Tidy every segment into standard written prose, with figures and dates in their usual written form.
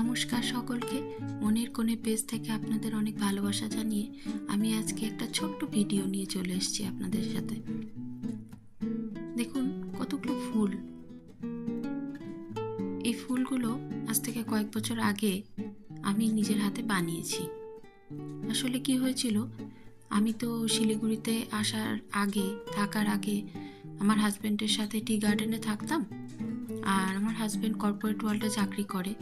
নমস্কার সকলকে। মনের কোণে পেজ থেকে আপনাদের অনেক ভালোবাসা জানিয়ে আমি আজকে একটা ছোট্ট ভিডিও নিয়ে চলে এসেছি আপনাদের সাথে। দেখুন কতগুলো ফুল। এই ফুলগুলো আজ থেকে কয়েক বছর আগে আমি নিজের হাতে বানিয়েছি। আসলে কি হয়েছিল, আমি তো শিলিগুড়িতে থাকার আগে আমার হাজব্যান্ডের সাথে টি গার্ডেনে থাকতাম। আর আমার হাজব্যান্ড কর্পোরেট ওয়ার্ল্ডে চাকরি করে,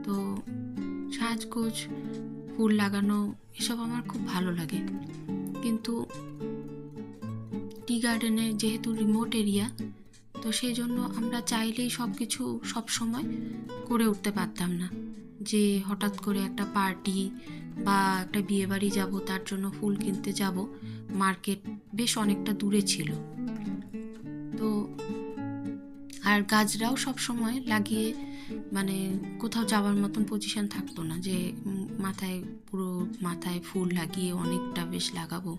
তো সাজগোজ ফুল লাগানো এসব আমার খুব ভালো লাগে। কিন্তু টি গার্ডেনে যেহেতু রিমোট এরিয়া, তো সেই জন্য আমরা চাইলেই সব কিছু সবসময় করে উঠতে পারতাম না। যে হঠাৎ করে একটা পার্টি বা একটা বিয়েবাড়ি যাব, তার জন্য ফুল কিনতে যাব, মার্কেট বেশ অনেকটা দূরে ছিল। তো আর গাছরাও সব সময় লাগিয়ে কোথাও যাওয়ার মতন পজিশন থাকতো না যে পুরো মাথায় ফুল লাগিয়ে অনেকটা বেশ লাগাবো,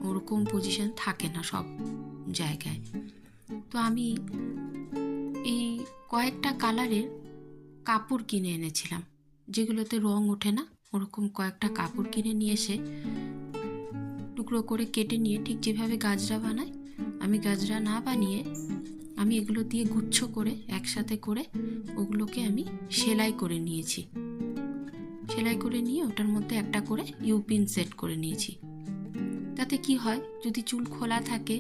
ওরকম পজিশন থাকে না সব জায়গায়। তো আমি এই কয়েকটা কালারের কাপড় কিনে এনেছিলাম, যেগুলোতে রং ওঠে না, ওরকম কয়েকটা কাপড় কিনে নিয়ে এসে টুকরো করে কেটে নিয়ে, ঠিক যেভাবে গাজরা বানায় আমি গাজরা না বানিয়ে আমি এগুলো দিয়ে গুচ্ছ করে একসাথে করে ওগুলোকে আমি সেলাই করে নিয়েছি। সেলাই করে নিয়ে ওটার মধ্যে একটা করে ইউপিন সেট করে নিয়েছি। তাতে কি হয়, যদি চুল খোলা থাকে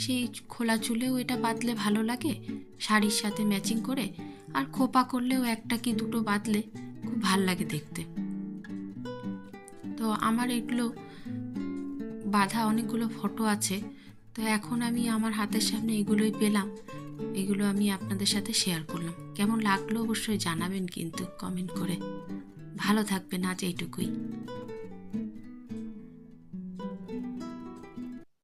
সেই খোলা চুলেও এটা বাঁধলে ভালো লাগে শাড়ির সাথে ম্যাচিং করে, আর খোপা করলেও একটা কি দুটো বাঁধলে খুব ভাল লাগে দেখতে। তো আমার এগুলো বাঁধা অনেকগুলো ফটো আছে। তো এখন আমি আমার হাতের সামনে এগুলোই পেলাম, এগুলো আমি আপনাদের সাথে শেয়ার করলাম। কেমন লাগলো অবশ্যই জানাবেন কিন্তু কমেন্ট করে। ভালো থাকবেন, আজ এইটুকুই।